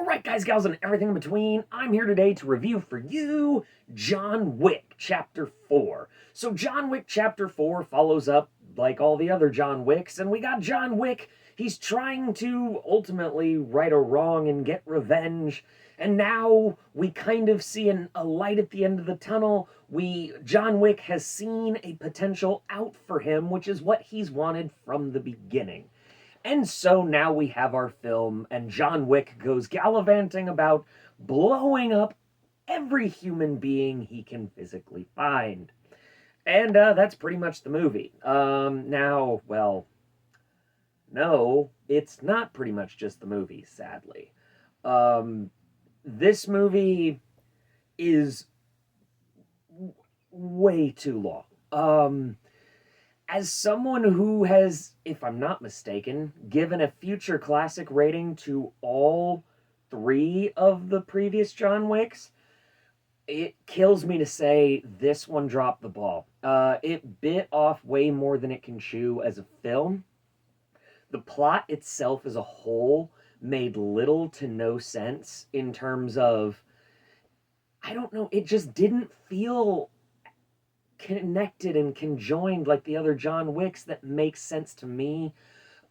Alright guys, gals, and everything in between, I'm here today to review for you John Wick Chapter 4. So John Wick Chapter 4 follows up like all the other John Wicks, and we got John Wick. He's trying to ultimately right a wrong and get revenge, and now we kind of see a light at the end of the tunnel. John Wick has seen a potential out for him, which is what he's wanted from the beginning. And so now we have our film, and John Wick goes gallivanting about blowing up every human being he can physically find. And that's pretty much the movie. Now, well, no, it's not pretty much just the movie, sadly. This movie is way too long. As someone who has, if I'm not mistaken, given a future classic rating to all three of the previous John Wicks, it kills me to say this one dropped the ball. It bit off way more than it can chew as a film. The plot itself as a whole made little to no sense in terms of, I don't know, it just didn't feel connected and conjoined like the other John Wicks that makes sense to me.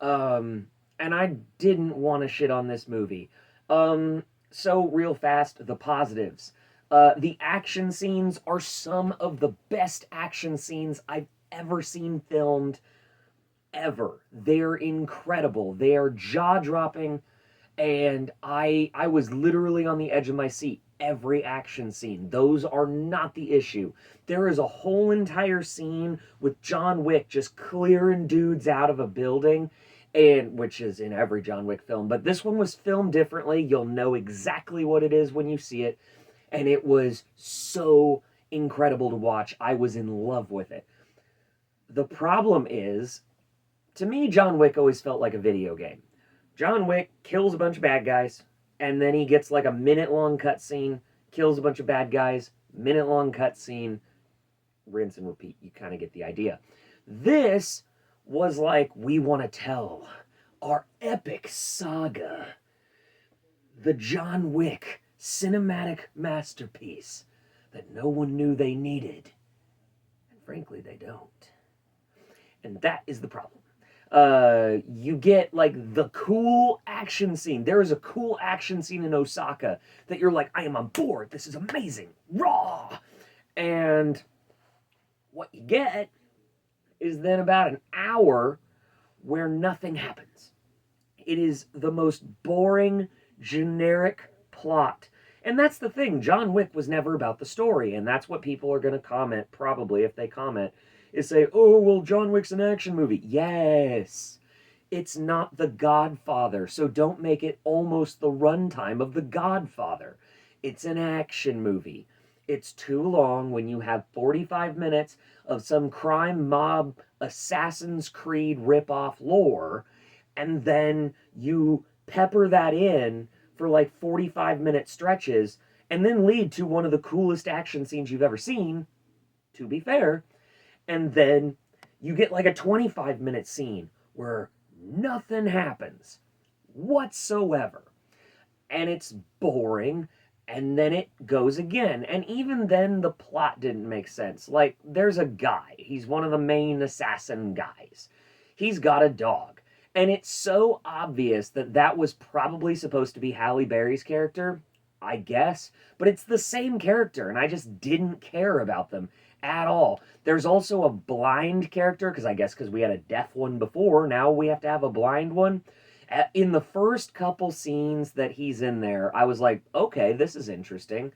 And I didn't want to shit on this movie. So real fast, the positives. The action scenes are some of the best action scenes I've ever seen filmed, ever. They're incredible. They are jaw-dropping, and I was literally on the edge of my seat every action scene. Those are not the issue. There is a whole entire scene with John Wick just clearing dudes out of a building, and which is in every John Wick film, but this one was filmed differently. You'll know exactly what it is when you see it, and it was so incredible to watch. I was in love with it. The problem is, to me, John Wick always felt like a video game. John Wick kills a bunch of bad guys, and then he gets like a minute-long cutscene, kills a bunch of bad guys, minute-long cutscene, rinse and repeat. You kind of get the idea. This was like, we want to tell our epic saga, the John Wick cinematic masterpiece that no one knew they needed. And frankly, they don't. And that is the problem. You get like the cool action scene. There is a cool action scene in Osaka that you're like, I am on board. This is amazing. Raw. And what you get is then about an hour where nothing happens. It is the most boring, generic plot. And that's the thing. John Wick was never about the story. And that's what people are going to comment, probably, if they comment, is say, oh, well, John Wick's an action movie. Yes. It's not The Godfather, so don't make it almost the runtime of The Godfather. It's an action movie. It's too long when you have 45 minutes of some crime mob Assassin's Creed ripoff lore, and then you pepper that in for like 45-minute stretches, and then lead to one of the coolest action scenes you've ever seen, to be fair. And then you get like a 25-minute scene where nothing happens whatsoever. And it's boring. And then it goes again. And even then, the plot didn't make sense. Like, there's a guy. He's one of the main assassin guys. He's got a dog. And it's so obvious that that was probably supposed to be Halle Berry's character, I guess. But it's the same character, and I just didn't care about them at all. There's also a blind character, because we had a deaf one before, now we have to have a blind one. In the first couple scenes that he's in there, I was like, okay, this is interesting.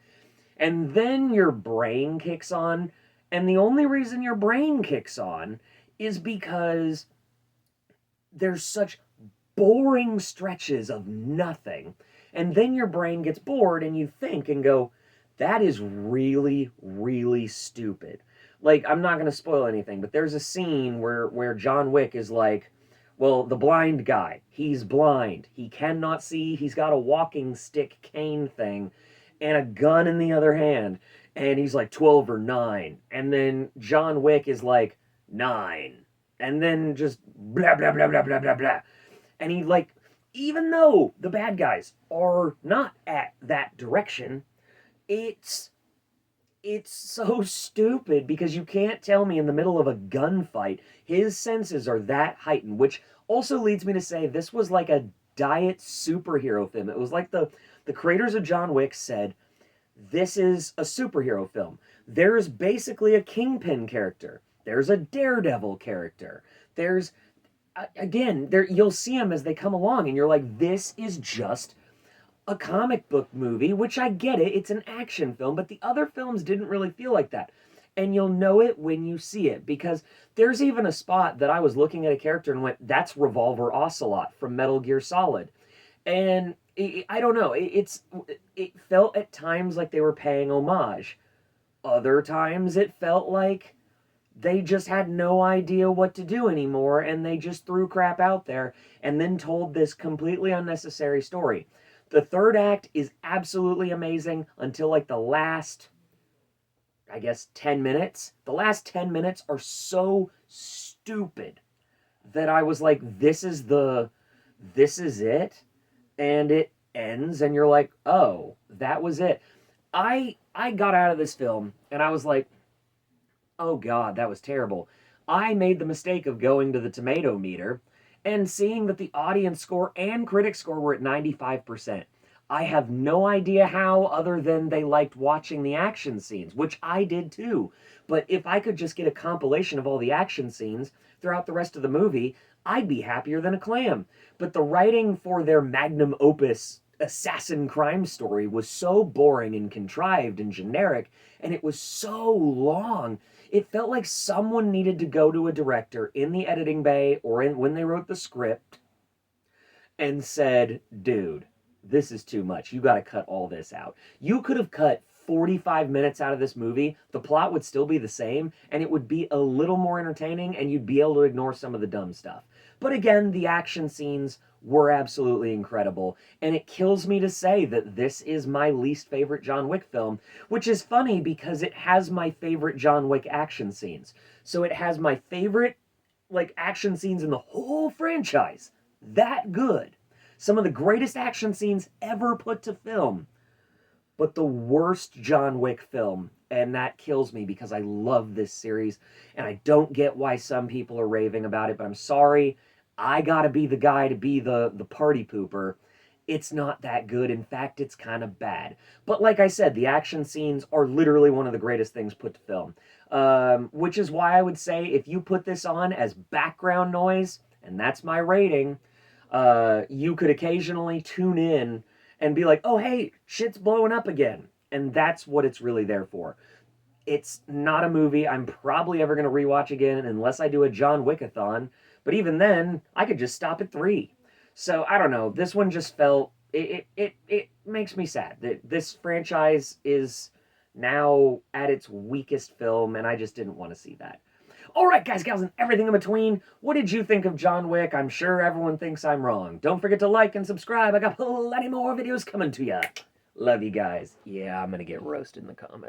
And then your brain kicks on, and the only reason your brain kicks on is because there's such boring stretches of nothing. And then your brain gets bored, and you think and go, that is really, really stupid. Like, I'm not going to spoil anything, but there's a scene where John Wick is like, well, the blind guy, he's blind. He cannot see. He's got a walking stick cane thing and a gun in the other hand. And he's like 12 or 9. And then John Wick is like 9. And then just blah, blah, blah, blah, blah, blah, blah. And he like even though the bad guys are not at that direction, it's so stupid because you can't tell me in the middle of a gunfight his senses are that heightened, which also leads me to say this was like a diet superhero film. It was like the creators of John Wick said, this is a superhero film. There's basically a Kingpin character. There's a Daredevil character. There's again, there you'll see them as they come along and you're like, this is just a comic book movie, which I get it, it's an action film, but the other films didn't really feel like that. And you'll know it when you see it, because there's even a spot that I was looking at a character and went, that's Revolver Ocelot from Metal Gear Solid. And I don't know, it felt at times like they were paying homage. Other times it felt like they just had no idea what to do anymore and they just threw crap out there and then told this completely unnecessary story. The third act is absolutely amazing until like the last, I guess, 10 minutes. The last 10 minutes are so stupid that I was like, this is it. And it ends and you're like, oh, that was it. I got out of this film and I was like, oh God, that was terrible. I made the mistake of going to the tomato meter and seeing that the audience score and critic score were at 95%. I have no idea how, other than they liked watching the action scenes, which I did too. But if I could just get a compilation of all the action scenes throughout the rest of the movie, I'd be happier than a clam. But the writing for their magnum opus assassin crime story was so boring and contrived and generic, and it was so long. It felt like someone needed to go to a director in the editing bay or when they wrote the script and said, dude, this is too much. You got to cut all this out. You could have cut 45 minutes out of this movie. The plot would still be the same, and it would be a little more entertaining, and you'd be able to ignore some of the dumb stuff. But again, the action scenes were absolutely incredible, and it kills me to say that this is my least favorite John Wick film, which is funny because it has my favorite John Wick action scenes. So it has my favorite like action scenes in the whole franchise. That good. Some of the greatest action scenes ever put to film, but the worst John Wick film. And that kills me because I love this series and I don't get why some people are raving about it, but I'm sorry. I gotta be the guy to be the party pooper. It's not that good. In fact, it's kind of bad. But like I said, the action scenes are literally one of the greatest things put to film. Which is why I would say if you put this on as background noise, and that's my rating, you could occasionally tune in and be like, oh, hey, shit's blowing up again. And that's what it's really there for. It's not a movie I'm probably ever going to rewatch again unless I do a John Wick-a-thon. But even then, I could just stop at 3. So, I don't know. This one just felt... It makes me sad that this franchise is now at its weakest film, and I just didn't want to see that. Alright, guys, gals, and everything in between, what did you think of John Wick? I'm sure everyone thinks I'm wrong. Don't forget to like and subscribe. I got plenty more videos coming to ya. Love you guys. Yeah, I'm gonna get roasted in the comments.